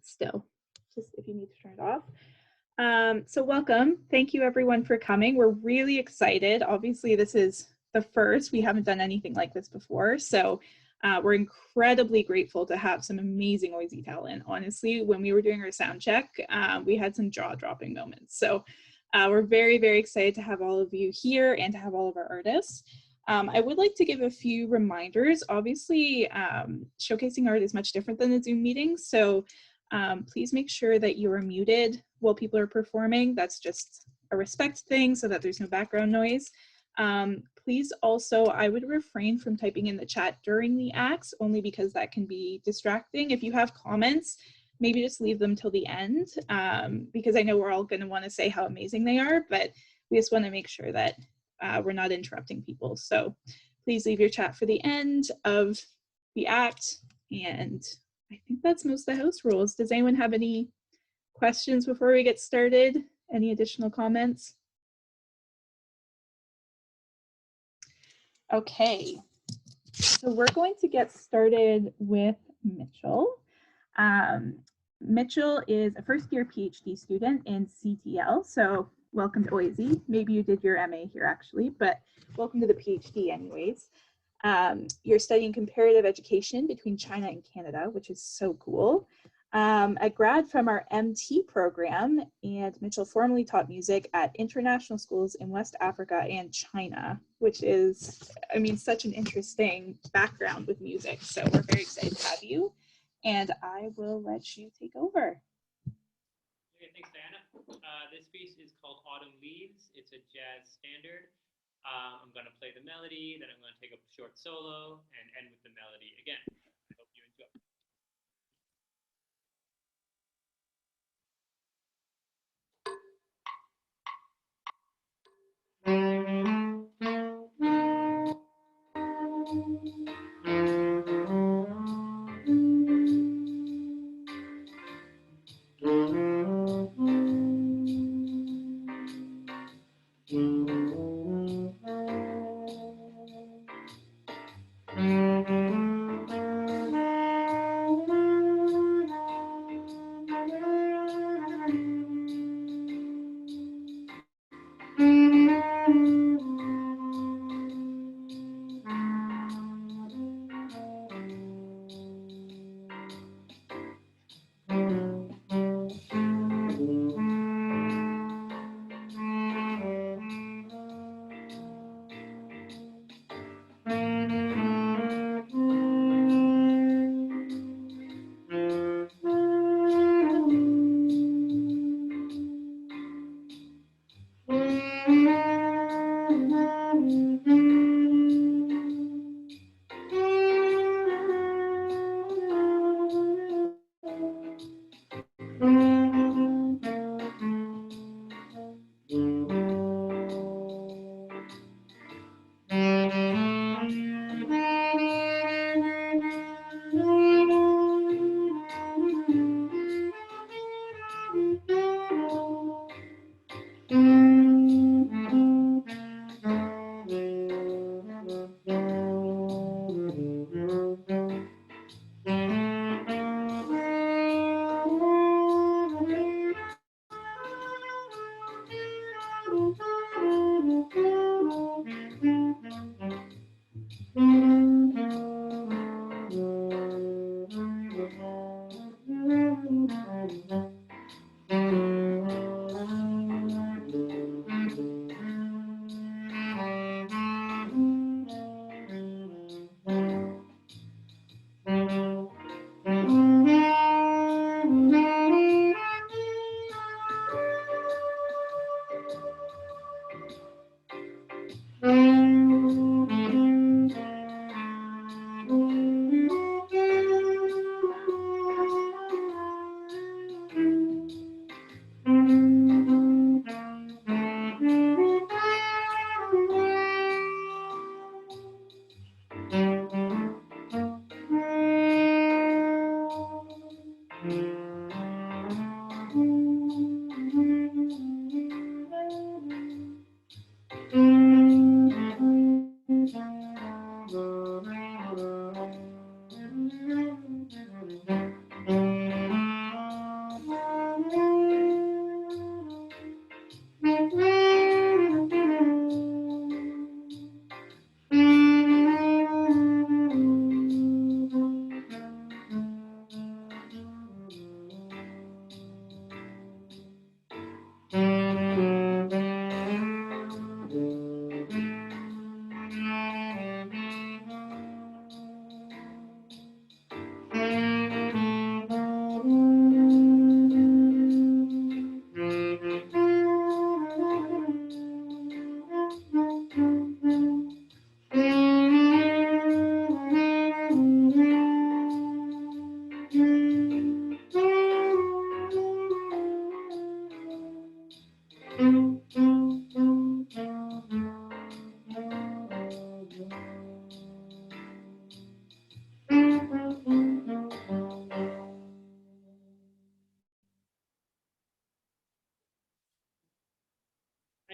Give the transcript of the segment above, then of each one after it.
still, just if you need to turn it off. So welcome. Thank you everyone for coming. We're really excited. Obviously, this is the first. We haven't done anything like this before. So we're incredibly grateful to have some amazing OISE talent. Honestly, when we were doing our sound check, we had some jaw-dropping moments. So we're very, very excited to have all of you here and to have all of our artists. I would like to give a few reminders. Obviously, showcasing art is much different than the Zoom meeting. So please make sure that you are muted while people are performing. That's just a respect thing so that there's no background noise. Please also, I would refrain from typing in the chat during the acts, only because that can be distracting. If you have comments, maybe just leave them till the end, because I know we're all gonna wanna say how amazing they are, but we just wanna make sure that we're not interrupting people. So please leave your chat for the end of the act. And I think that's most of the house rules. Does anyone have any questions before we get started? Any additional comments? Okay, so we're going to get started with Mitchell. Mitchell is a first-year PhD student in CTL, so welcome to OISE. Maybe you did your MA here actually, but welcome to the PhD anyways. You're studying comparative education between China and Canada, which is so cool. A grad from our MT program, and Mitchell formerly taught music at international schools in West Africa and China, which is, I mean, such an interesting background with music. So we're very excited to have you, and I will let you take over. Okay, thanks, Diana. This piece is called Autumn Leaves. It's a jazz standard. I'm going to play the melody, then I'm going to take a short solo and end with the melody again. I hope you enjoy.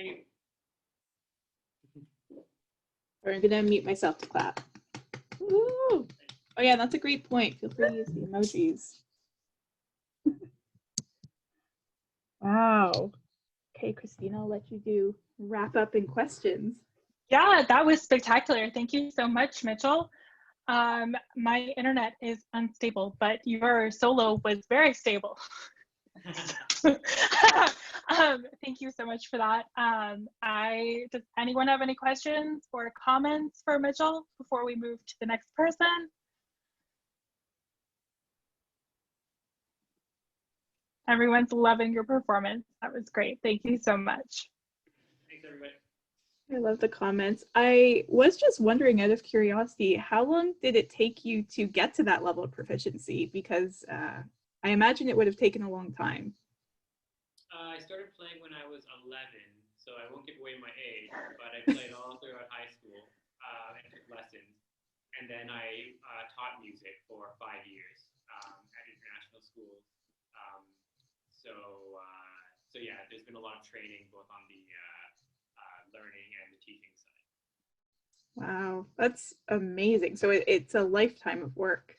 Thank you. I'm gonna mute myself to clap. Woo! Oh yeah, that's a great point. Feel free to use the emojis. Wow. Okay, Christina, I'll let you do wrap up and questions. Yeah, that was spectacular. Thank you so much, Mitchell. My internet is unstable, but your solo was very stable. Thank you so much for that. Does anyone have any questions or comments for Mitchell before we move to the next person? Everyone's loving your performance. That was great. Thank you so much. Thanks, everybody. I love the comments. I was just wondering, out of curiosity, how long did it take you to get to that level of proficiency? Because I imagine it would have taken a long time. I started playing when I was 11, so I won't give away my age, but I played all throughout high school and took lessons. And then I taught music for 5 years at international schools. So yeah, there's been a lot of training both on the learning and the teaching side. Wow, that's amazing. So it's a lifetime of work.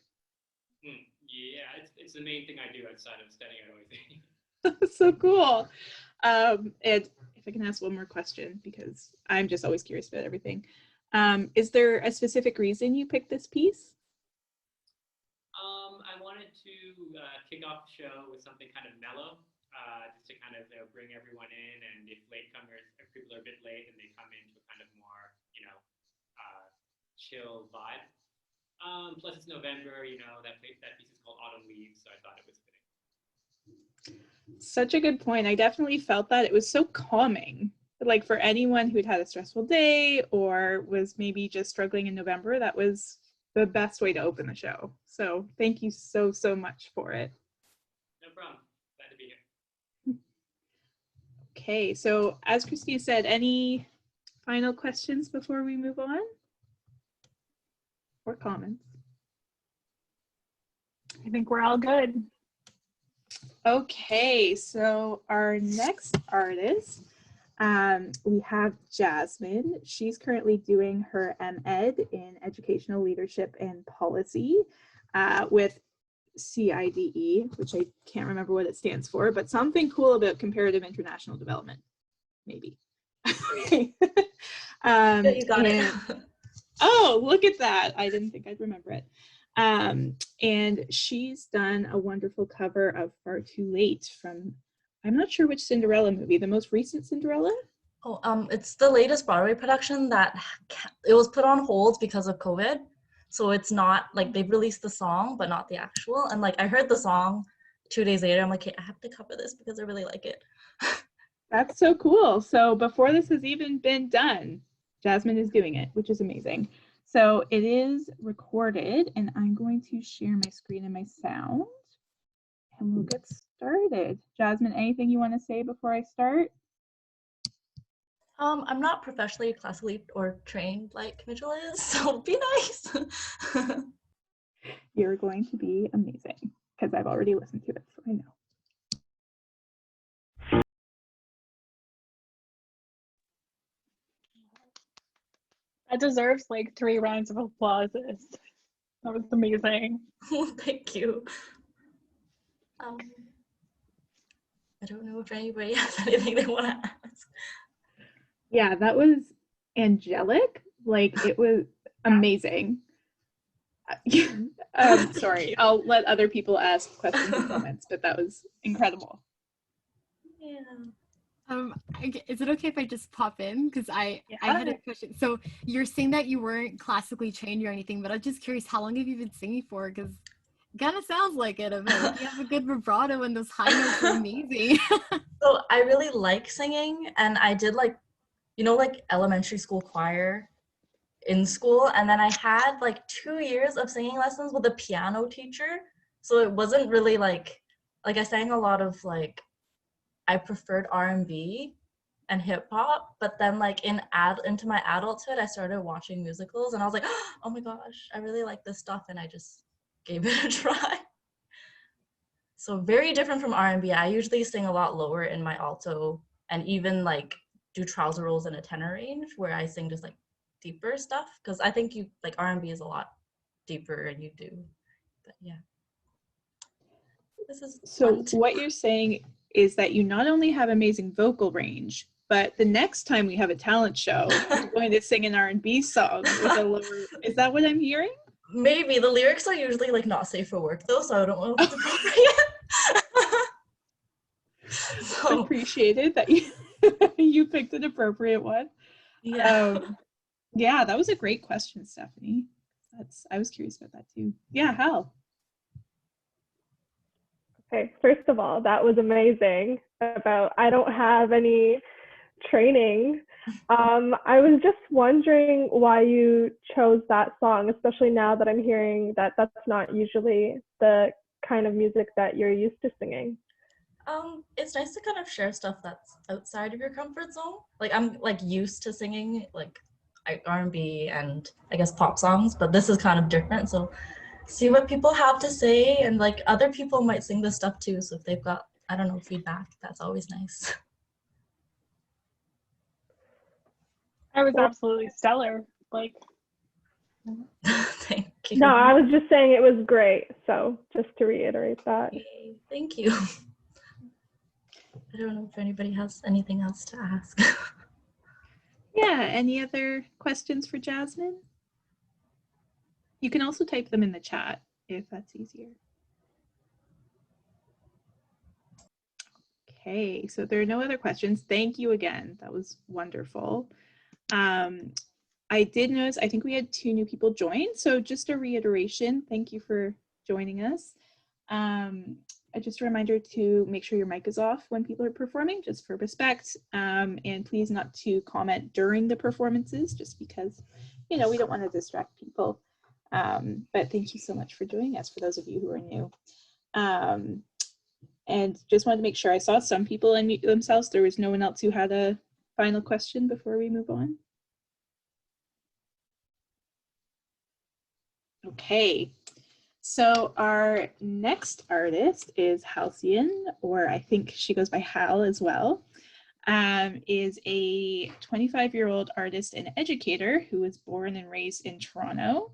Yeah, it's the main thing I do outside of studying at OISE. That's so cool. And if I can ask one more question, because I'm just always curious about everything. Is there a specific reason you picked this piece? I wanted to kick off the show with something kind of mellow, just to kind of bring everyone in. And if latecomers, if people are a bit late and they come into a kind of more, chill vibe. Plus it's November, that piece is called Autumn Leaves, so I thought it was fitting. Such a good point. I definitely felt that it was so calming. Like for anyone who'd had a stressful day or was maybe just struggling in November, that was the best way to open the show. So thank you so, so much for it. No problem. Glad to be here. Okay, so as Christina said, any final questions before we move on? Or comments? I think we're all good. Okay, so our next artist, we have Jasmine. She's currently doing her MEd in Educational Leadership and Policy with CIDE, which I can't remember what it stands for, but something cool about comparative international development, maybe. Okay. You got it. Oh, look at that. I didn't think I'd remember it. And she's done a wonderful cover of Far Too Late from, I'm not sure which Cinderella movie, the most recent Cinderella? Oh, it's the latest Broadway production that it was put on hold because of COVID. So it's not like they've released the song, but not the actual. And like I heard the song 2 days later, I'm like, hey, I have to cover this because I really like it. That's so cool. So before this has even been done, Jasmine is doing it, which is amazing. So it is recorded, and I'm going to share my screen and my sound, and we'll get started. Jasmine, anything you want to say before I start? I'm not professionally classically or trained like Mitchell is, so be nice. You're going to be amazing because I've already listened to it, so I know. That deserves like 3 rounds of applause. That was amazing. Thank you. I don't know if anybody has anything they want to ask. Yeah, that was angelic. Like, it was amazing. Sorry, I'll let other people ask questions and comments, but that was incredible. Yeah. Is it okay if I just pop in? Because I had a question. So you're saying that you weren't classically trained or anything, but I'm just curious, how long have you been singing for? Because it kind of sounds like it. Like you have a good vibrato and those high notes are amazing. So I really like singing, and I did like elementary school choir in school, and then I had like 2 years of singing lessons with a piano teacher. So it wasn't really like I sang a lot of like, I preferred R&B and hip hop, but then like into my adulthood, I started watching musicals, and I was like, oh my gosh, I really like this stuff, and I just gave it a try. So very different from R&B. I usually sing a lot lower in my alto, and even like do trouser rolls in a tenor range where I sing just like deeper stuff, because I think you like R&B is a lot deeper and you do, but yeah, this is So fun. what you're saying is that you not only have amazing vocal range, but the next time we have a talent show, you're going to sing an R&B song with a lower, is that what I'm hearing? Maybe. The lyrics are usually like not safe for work though, so I don't know if it's appropriate. So Appreciated that you you picked an appropriate one. yeah. Yeah, that was a great question, Stephanie. I was curious about that too. Yeah, Hal. Okay, first of all, that was amazing. I don't have any training. I was just wondering why you chose that song, especially now that I'm hearing that that's not usually the kind of music that you're used to singing. It's nice to kind of share stuff that's outside of your comfort zone. Like I'm like used to singing like R&B and I guess pop songs, but this is kind of different. So see what people have to say, and like other people might sing this stuff too. So if they've got, I don't know, feedback, that's always nice. I was absolutely stellar. Like, Thank you. No, I was just saying it was great. So just to reiterate that. Yay, thank you. I don't know if anybody has anything else to ask. Yeah, any other questions for Jasmine? You can also type them in the chat if that's easier. Okay, so there are no other questions. Thank you again. That was wonderful. I did notice, I think we had 2 new people join. So just a reiteration, thank you for joining us. Just a reminder to make sure your mic is off when people are performing, just for respect. And please not to comment during the performances, just because, you know, we don't want to distract people. But thank you so much for joining us, for those of you who are new. And just wanted to make sure, I saw some people unmute themselves. There was no one else who had a final question before we move on. Okay, so our next artist is Halcyon, or I think she goes by Hal as well, is a 25-year-old artist and educator who was born and raised in Toronto.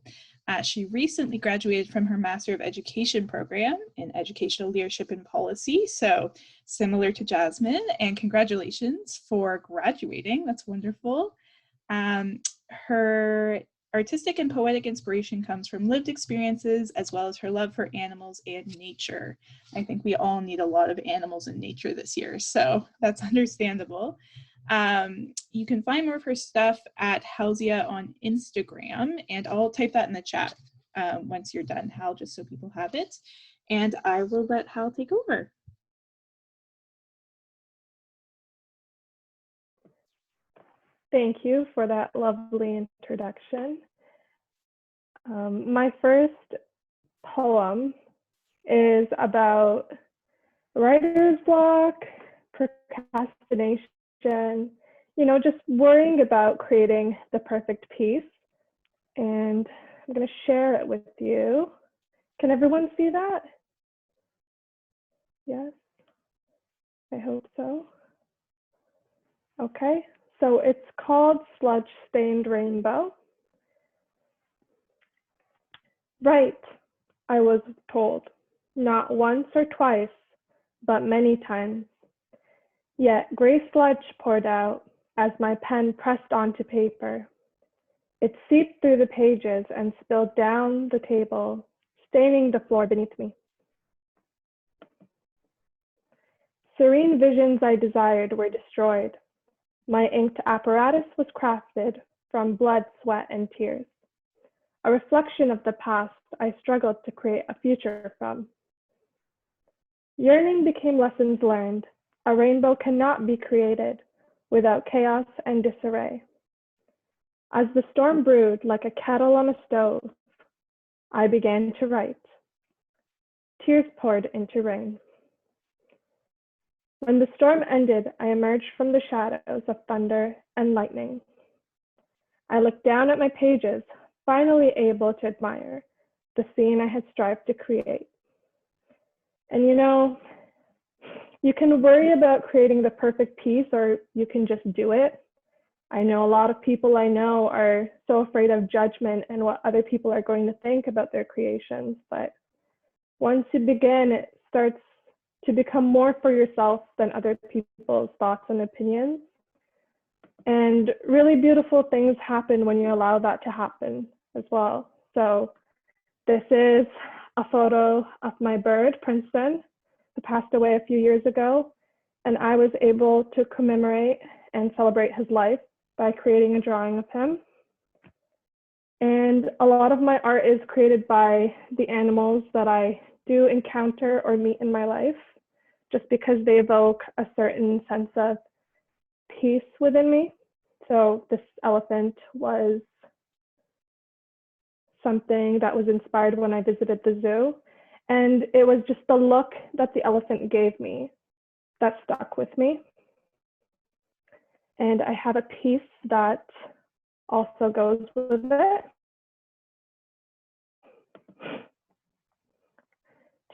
She recently graduated from her Master of Education program in Educational Leadership and Policy, so similar to Jasmine, and congratulations for graduating. That's wonderful. Her artistic and poetic inspiration comes from lived experiences, as well as her love for animals and nature. I think we all need a lot of animals and nature this year, so that's understandable. You can find more of her stuff at Halzia on Instagram, and I'll type that in the chat once you're done, Hal, just so people have it. And I will let Hal take over. Thank you for that lovely introduction. My first poem is about writer's block, procrastination, you know, just worrying about creating the perfect piece. And I'm going to share it with you. Can everyone see that? Yes, I hope so. Okay, so it's called Sludge Stained Rainbow. Right, I was told, not once or twice, but many times. Yet gray sludge poured out as my pen pressed onto paper. It seeped through the pages and spilled down the table, staining the floor beneath me. Serene visions I desired were destroyed. My inked apparatus was crafted from blood, sweat, and tears. A reflection of the past I struggled to create a future from. Yearning became lessons learned. A rainbow cannot be created without chaos and disarray. As the storm brewed like a kettle on a stove, I began to write. Tears poured into rain. When the storm ended, I emerged from the shadows of thunder and lightning. I looked down at my pages, finally able to admire the scene I had strived to create. And you You can worry about creating the perfect piece, or you can just do it. I know a lot of people I know are so afraid of judgment and what other people are going to think about their creations. But once you begin, it starts to become more for yourself than other people's thoughts and opinions. And really beautiful things happen when you allow that to happen as well. So this is a photo of my bird, Princeton, who passed away a few years ago. And I was able to commemorate and celebrate his life by creating a drawing of him. And a lot of my art is created by the animals that I do encounter or meet in my life, just because they evoke a certain sense of peace within me. So this elephant was something that was inspired when I visited the zoo. And it was just the look that the elephant gave me that stuck with me. And I have a piece that also goes with it.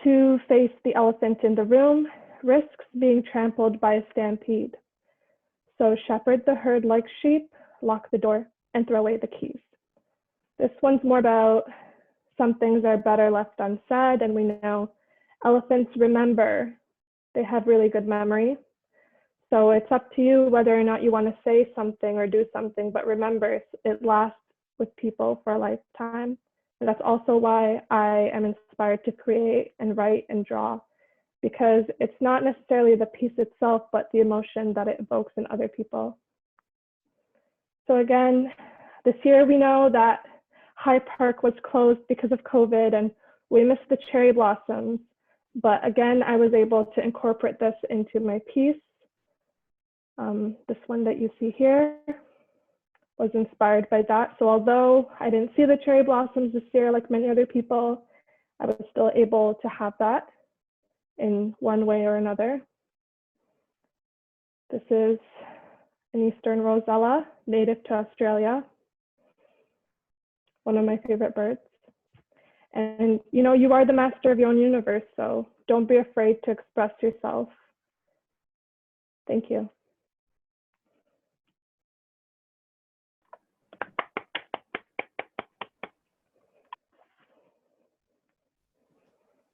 To face the elephant in the room risks being trampled by a stampede. So shepherd the herd like sheep, lock the door, and throw away the keys. This one's more about some things are better left unsaid, and we know elephants remember. They have really good memory. So it's up to you whether or not you want to say something or do something, but remember, it lasts with people for a lifetime. And that's also why I am inspired to create and write and draw, because it's not necessarily the piece itself, but the emotion that it evokes in other people. So again, this year we know that High Park was closed because of COVID and we missed the cherry blossoms. But again, I was able to incorporate this into my piece. This one that you see here was inspired by that. So although I didn't see the cherry blossoms this year like many other people, I was still able to have that in one way or another. This is an Eastern Rosella, native to Australia. One of my favorite birds. And you know, you are the master of your own universe, so don't be afraid to express yourself. Thank you.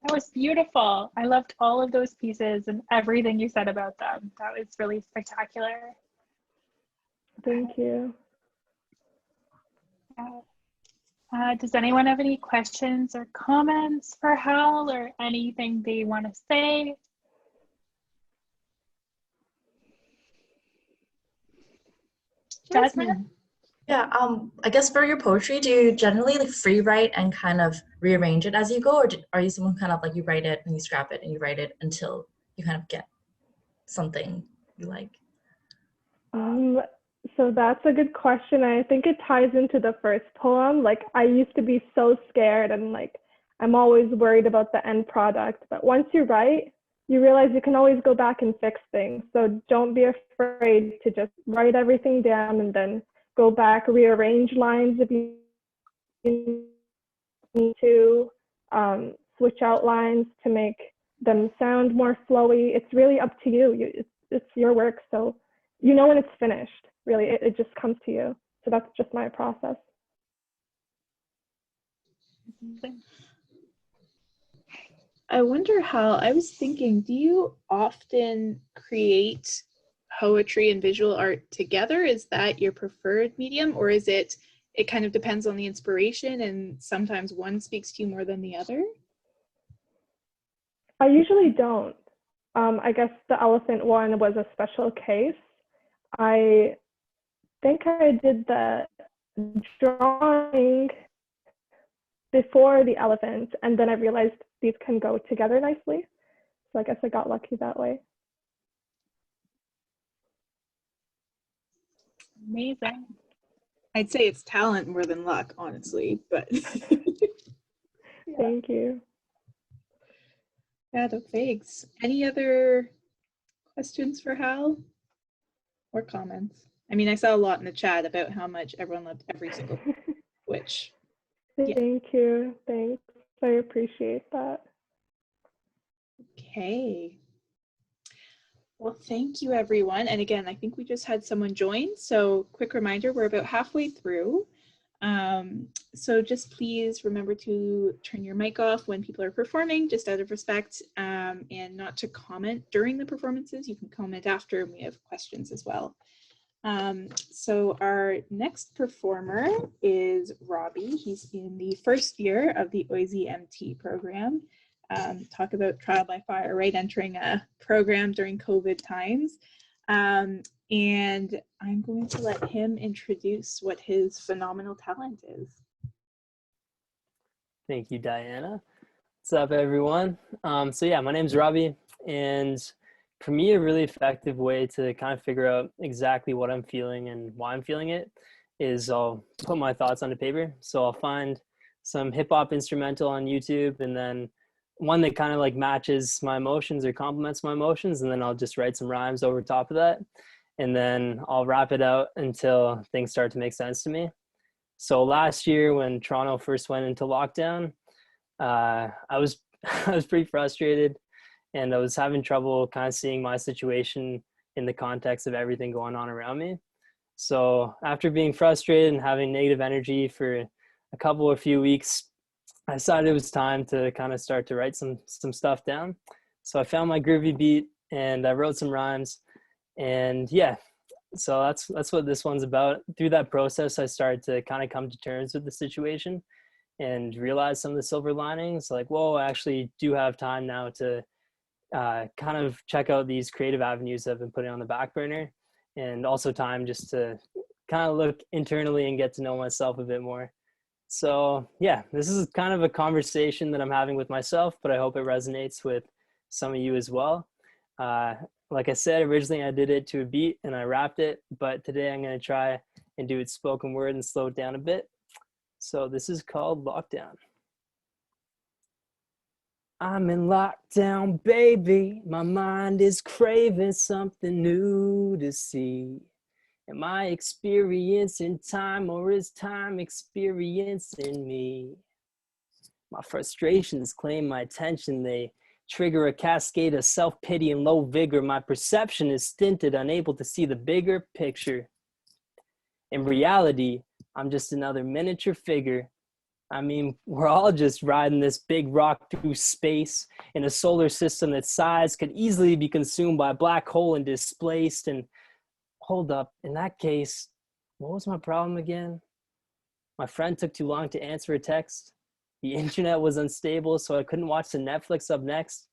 That was beautiful. I loved all of those pieces and everything you said about them. That was really spectacular. Thank you. Does anyone have any questions or comments for Hal or anything they want to say? Jasmine? Yeah, I guess for your poetry, do you generally like free write and kind of rearrange it as you go, or are you someone kind of like you write it and you scrap it and you write it until you kind of get something you like? So that's a good question. I think it ties into the first poem. Like, I used to be so scared and like, I'm always worried about the end product. But once you write, you realize you can always go back and fix things. So don't be afraid to just write everything down and then go back, rearrange lines if you need to, switch out lines to make them sound more flowy. It's really up to you. It's your work. So you know when it's finished. Really, it just comes to you. So that's just my process. I wonder how, I was thinking, do you often create poetry and visual art together? Is that your preferred medium, or is it kind of depends on the inspiration and sometimes one speaks to you more than the other? I usually don't. I guess the elephant one was a special case. I think I did the drawing before the elephant, and then I realized these can go together nicely. So I guess I got lucky that way. Amazing. I'd say it's talent more than luck, honestly, but. Thank you. Yeah, no, thanks. Any other questions for Hal or comments? I mean, I saw a lot in the chat about how much everyone loved every single which. Thank you. Thanks. I appreciate that. Okay. Well, thank you, everyone. And again, I think we just had someone join. So quick reminder, we're about halfway through. So just please remember to turn your mic off when people are performing, just out of respect, and not to comment during the performances. You can comment after, and we have questions as well. So our next performer is Robbie. He's in the first year of the OISE MT program. Talk about trial by fire, right? Entering a program during COVID times. And I'm going to let him introduce what his phenomenal talent is. Thank you, Diana. What's up, everyone? So yeah, my name's Robbie, and for me, a really effective way to kind of figure out exactly what I'm feeling and why I'm feeling it is I'll put my thoughts onto paper. So I'll find some hip hop instrumental on YouTube, and then one that kind of like matches my emotions or complements my emotions, and then I'll just write some rhymes over top of that, and then I'll rap it out until things start to make sense to me. So last year when Toronto first went into lockdown, I was I was pretty frustrated, and I was having trouble kind of seeing my situation in the context of everything going on around me. So after being frustrated and having negative energy for a few weeks, I decided it was time to kind of start to write some stuff down. So I found my groovy beat and I wrote some rhymes, and yeah, so that's what this one's about. Through that process, I started to kind of come to terms with the situation and realize some of the silver linings, like, whoa, I actually do have time now to kind of check out these creative avenues I've been putting on the back burner, and also time just to kind of look internally and get to know myself a bit more. So yeah, this is kind of a conversation that I'm having with myself, but I hope it resonates with some of you as well. Like I said, originally I did it to a beat and I rapped it, but today I'm going to try and do it spoken word and slow it down a bit. So this is called Lockdown. I'm in lockdown, baby. My mind is craving something new to see. Am I experiencing time, or is time experiencing me? My frustrations claim my attention. They trigger a cascade of self-pity and low vigor. My perception is stinted, unable to see the bigger picture. In reality, I'm just another miniature figure. I mean, we're all just riding this big rock through space in a solar system that size could easily be consumed by a black hole and displaced. And hold up, in that case, what was my problem again? My friend took too long to answer a text. The internet was unstable, so I couldn't watch the Netflix up next.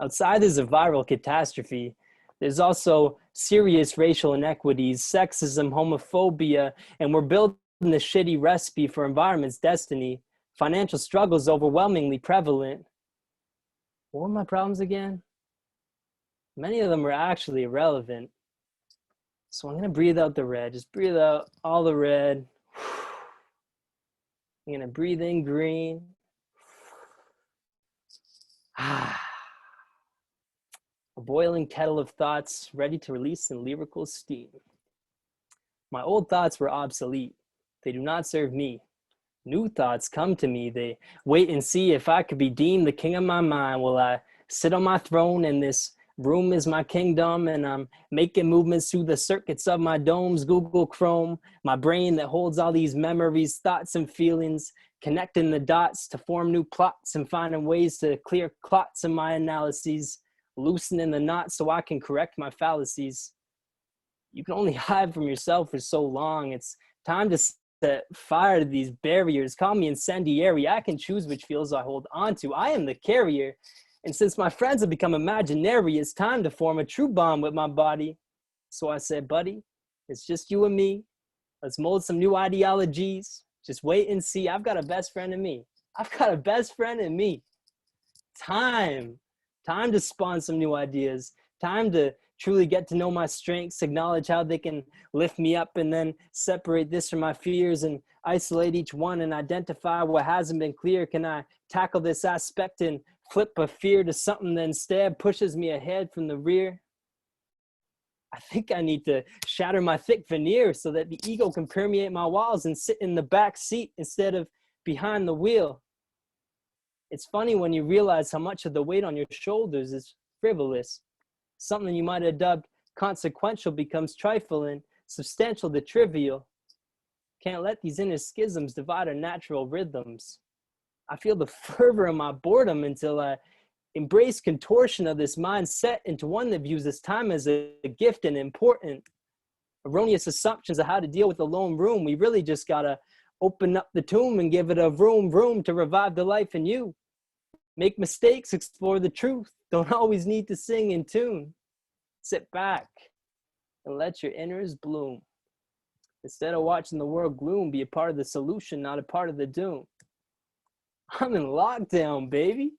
Outside there's a viral catastrophe. There's also serious racial inequities, sexism, homophobia, and we're building the shitty recipe for environment's destiny. Financial struggles overwhelmingly prevalent. What were my problems again? Many of them were actually irrelevant. So I'm gonna breathe out the red. Just breathe out all the red. I'm gonna breathe in green. A boiling kettle of thoughts ready to release in lyrical steam. My old thoughts were obsolete. They do not serve me. New thoughts come to me. They wait and see if I could be deemed the king of my mind. Will I sit on my throne and this room is my kingdom, and I'm making movements through the circuits of my domes, Google Chrome, my brain that holds all these memories, thoughts, and feelings, connecting the dots to form new plots and finding ways to clear clots in my analyses, loosening the knots so I can correct my fallacies. You can only hide from yourself for so long. It's time to set fire to these barriers. Call me incendiary. I can choose which feels I hold on to. I am the carrier. And since my friends have become imaginary, it's time to form a true bond with my body. So I said, buddy, it's just you and me. Let's mold some new ideologies. Just wait and see. I've got a best friend in me. I've got a best friend in me. Time to spawn some new ideas. Time to truly get to know my strengths, acknowledge how they can lift me up, and then separate this from my fears and isolate each one and identify what hasn't been clear. Can I tackle this aspect and flip a fear to something that instead pushes me ahead from the rear? I think I need to shatter my thick veneer so that the ego can permeate my walls and sit in the back seat instead of behind the wheel. It's funny when you realize how much of the weight on your shoulders is frivolous. Something you might have dubbed consequential becomes trifling, substantial to trivial. Can't let these inner schisms divide our natural rhythms. I feel the fervor of my boredom until I embrace contortion of this mindset into one that views this time as a gift and important. Erroneous assumptions of how to deal with the lone room. We really just gotta open up the tomb and give it a room to revive the life in you. Make mistakes, explore the truth. Don't always need to sing in tune. Sit back and let your inners bloom. Instead of watching the world gloom, be a part of the solution, not a part of the doom. I'm in lockdown, baby.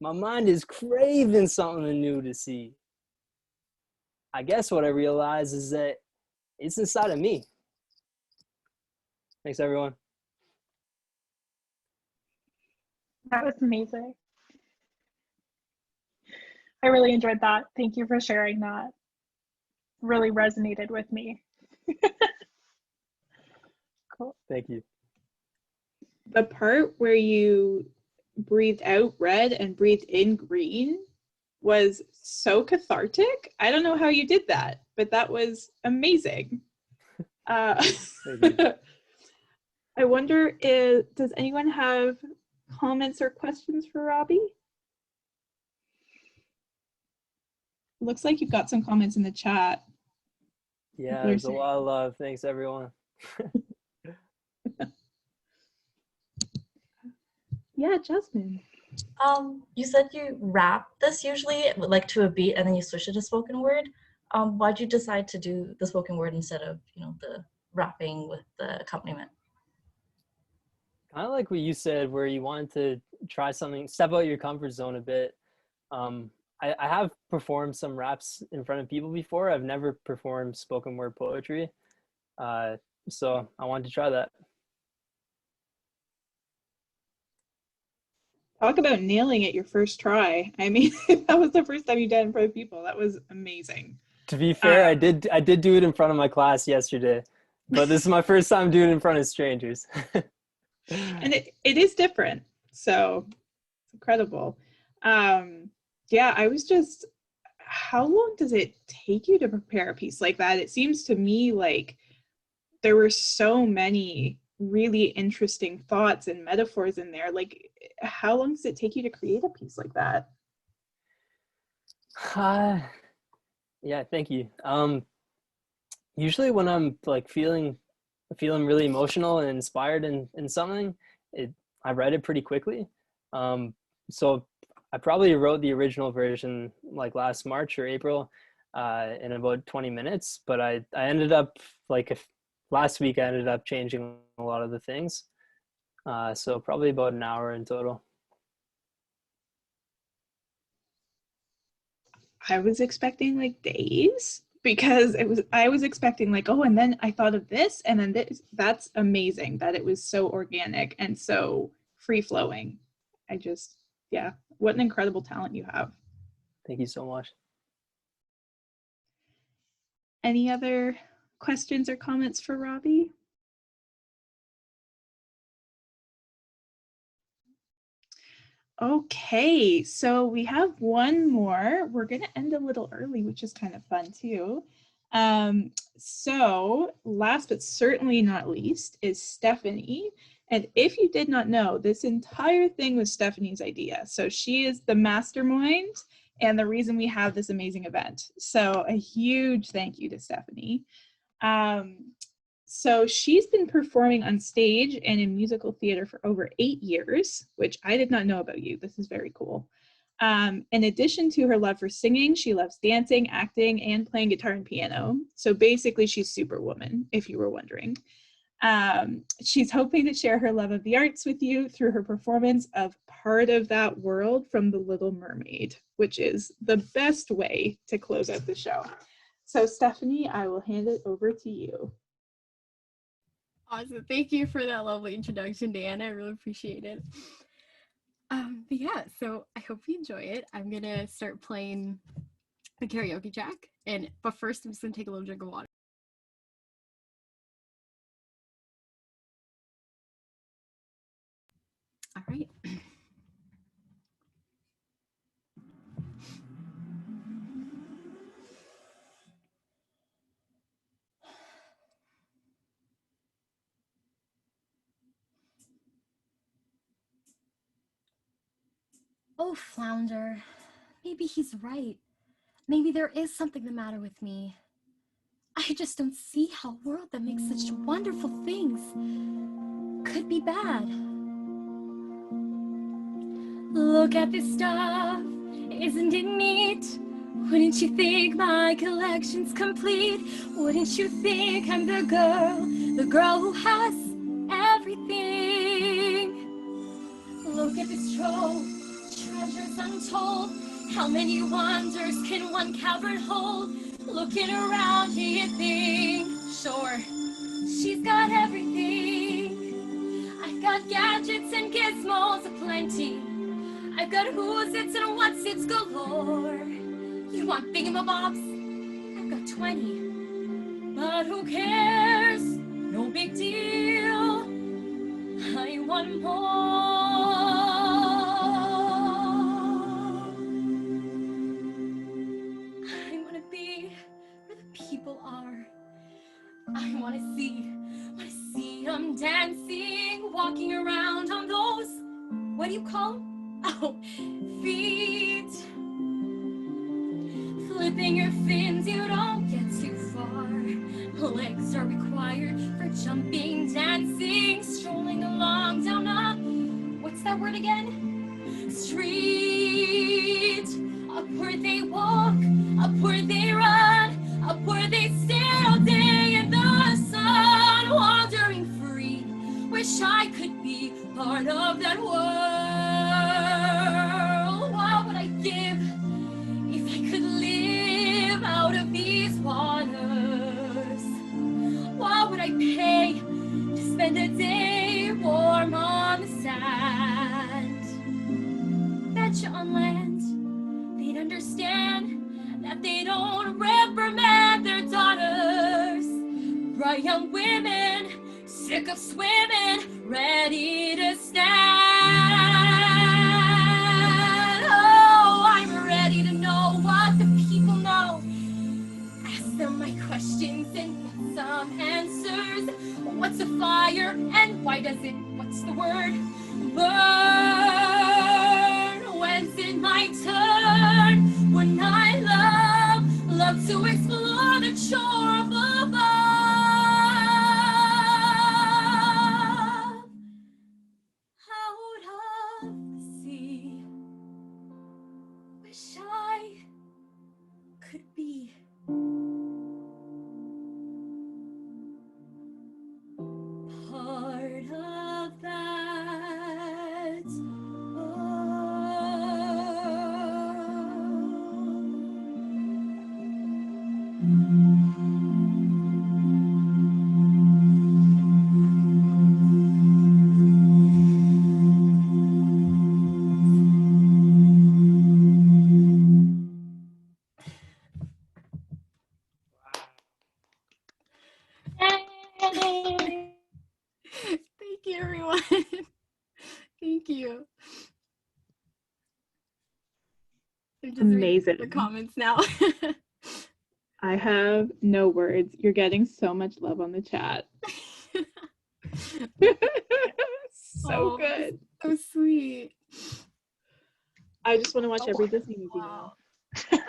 My mind is craving something new to see. I guess what I realize is that it's inside of me. Thanks, everyone. That was amazing. I really enjoyed that. Thank you for sharing that. Really resonated with me. Cool. Thank you. The part where you breathed out red and breathed in green was so cathartic. I don't know how you did that, but that was amazing. I wonder does anyone have comments or questions for Robbie? Looks like you've got some comments in the chat. Yeah, there's a lot of love. Thanks, everyone. Yeah, Jasmine. You said you rap this usually like to a beat and then you switch it to spoken word. Why'd you decide to do the spoken word instead of, the rapping with the accompaniment? Kind of like what you said, where you wanted to try something, step out your comfort zone a bit. I have performed some raps in front of people before. I've never performed spoken word poetry. So I wanted to try that. Talk about nailing it your first try. I mean, that was the first time you did it in front of people. That was amazing. To be fair, I did do it in front of my class yesterday, but this is my first time doing it in front of strangers. And it is different. So it's incredible. Yeah, I was just, how long does it take you to prepare a piece like that? It seems to me like there were so many really interesting thoughts and metaphors in there. Like, how long does it take you to create a piece like that? Yeah, thank you. Usually when I'm like feeling really emotional and inspired in something, I write it pretty quickly. So I probably wrote the original version like last March or April in about 20 minutes, but I ended up last week I ended up changing a lot of the things. So probably about an hour in total. I was expecting like days, because I was expecting like, oh, and then I thought of this and then this. That's amazing that it was so organic and so free flowing. Yeah, what an incredible talent you have. Thank you so much. Any other questions or comments for Robbie? Okay, so we have one more. We're going to end a little early, which is kind of fun too. So last but certainly not least is Stephanie. And if you did not know, this entire thing was Stephanie's idea. So she is the mastermind and the reason we have this amazing event. So a huge thank you to Stephanie. So she's been performing on stage and in musical theater for over 8 years, which I did not know about you. This is very cool. In addition to her love for singing, she loves dancing, acting, and playing guitar and piano. So basically she's Superwoman, if you were wondering. She's hoping to share her love of the arts with you through her performance of Part of That World from The Little Mermaid, which is the best way to close out the show. So Stephanie, I will hand it over to you. Awesome. Thank you for that lovely introduction, Dan. I really appreciate it. But yeah, so I hope you enjoy it. I'm gonna start playing the karaoke track, but first I'm just gonna take a little drink of water. All right. Oh, Flounder. Maybe he's right. Maybe there is something the matter with me. I just don't see how a world that makes such wonderful things could be bad. Look at this stuff, isn't it neat? Wouldn't you think my collection's complete? Wouldn't you think I'm the girl who has everything? Look at this trove, treasures untold. How many wonders can one cavern hold? Looking around, do you think? Sure, she's got everything. I've got gadgets and gizmos aplenty. I've got who's its and what's its galore. You want thingamabobs? I've got 20. But who cares? No big deal. I want more. I want to be where the people are. I want to see them dancing, walking around on those, what do you call them? Oh, feet. Flipping your fins, you don't get too far. Legs are required for jumping, dancing, strolling along down a, what's that word again? Street. Up where they walk, up where they run, up where they stare all day in the sun, wandering free. Wish I could be part of that world. What would I give if I could live out of these waters? What would I pay to spend a day warm on the sand? Betcha on land, they'd understand that they don't reprimand their daughters. Bright young women, sick of swimming, ready to stand. Oh, I'm ready to know what the people know. Ask them my questions and get some answers. What's a fire and why does it, what's the word, burn? When's it my turn? When I love to explore the shore of above. Out of the sea, wish I could be part of that. Yay! Thank you, everyone. Thank you. I'm just reading Amazing. the comments now. I have no words. You're getting so much love on the chat. So Oh, good. so sweet. I just want to watch every Disney movie Wow. now.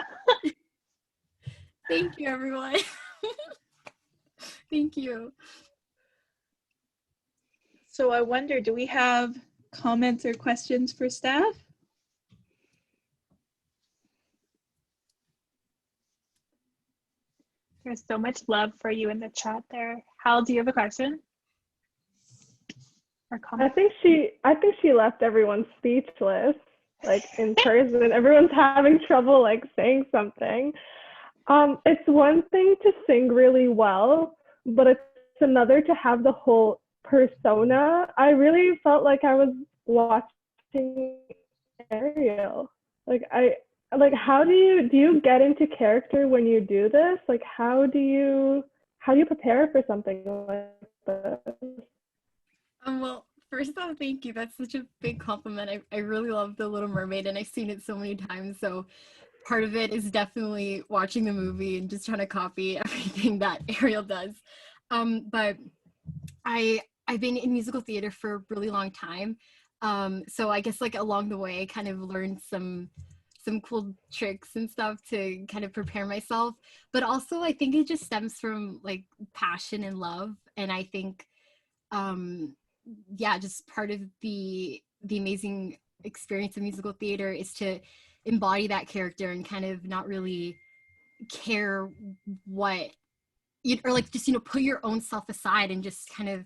Thank you, everyone. Thank you. So I wonder, do we have comments or questions for staff? There's so much love for you in the chat there. Hal, do you have a question or I comment? think she left everyone speechless, like in person. Everyone's having trouble like saying something. It's one thing to sing really well, but it's another to have the whole persona. I really felt like I was watching Ariel. How do you get into character when you do this? Like how do you prepare for something like this? Well, first off, thank you. That's such a big compliment. I really love The Little Mermaid, and I've seen it so many times. So part of it is definitely watching the movie and just trying to copy everything that Ariel does. But I've been in musical theater for a really long time. So I guess like along the way, I kind of learned some cool tricks and stuff to kind of prepare myself. But also I think it just stems from like passion and love. And I think, yeah, just part of the amazing experience of musical theater is to embody that character and kind of not really care what you, or like just, you know, put your own self aside and just kind of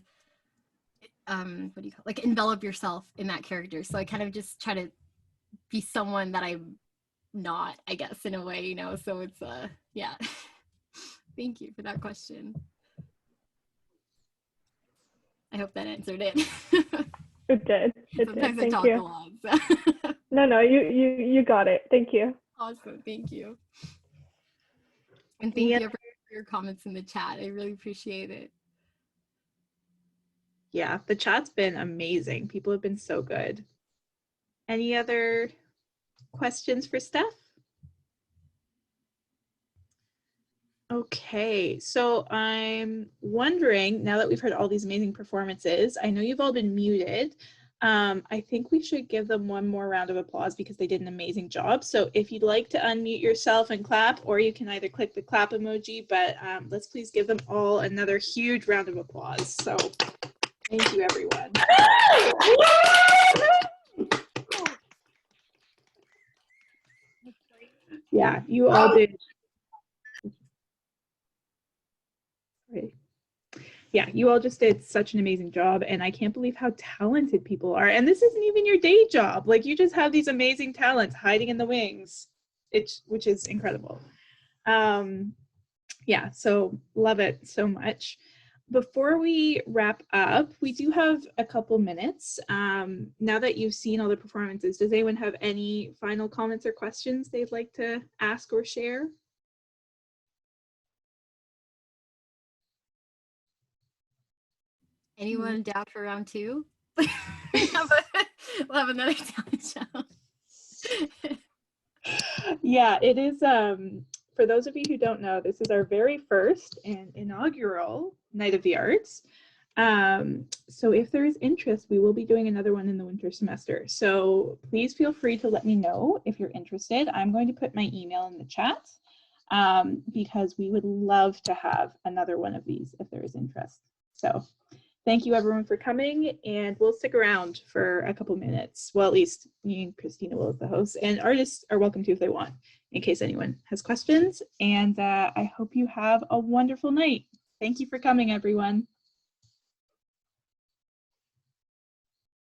what do you call, like envelop yourself in that character. So I kind of just try to be someone that I'm not, I guess, in a way, you know. So it's yeah. Thank you for that question. I hope that answered it. It did. It Sometimes did. I Thank talk you. a lot. So. No, you got it. Thank you. Awesome. Thank you. And thank you for your comments in the chat. I really appreciate it. Yeah, the chat's been amazing. People have been so good. Any other questions for Steph? Okay, so I'm wondering, now that we've heard all these amazing performances, I know you've all been muted. I think we should give them one more round of applause because they did an amazing job. So if you'd like to unmute yourself and clap, or you can either click the clap emoji, but let's please give them all another huge round of applause. So thank you, everyone. Yeah, you all did. Yeah, you all just did such an amazing job, and I can't believe how talented people are. And this isn't even your day job. Like, you just have these amazing talents hiding in the wings, which is incredible. Yeah, so love it so much. Before we wrap up, we do have a couple minutes. Now that you've seen all the performances, does anyone have any final comments or questions they'd like to ask or share? Anyone down for round two? We'll have another talent show. Yeah, it is. For those of you who don't know, this is our very first and inaugural Night of the Arts. So if there is interest, we will be doing another one in the winter semester. So please feel free to let me know if you're interested. I'm going to put my email in the chat because we would love to have another one of these if there is interest. So thank you everyone for coming, and we'll stick around for a couple minutes. Well, at least me and Christina will as the hosts, and artists are welcome to if they want, in case anyone has questions. And I hope you have a wonderful night. Thank you for coming, everyone.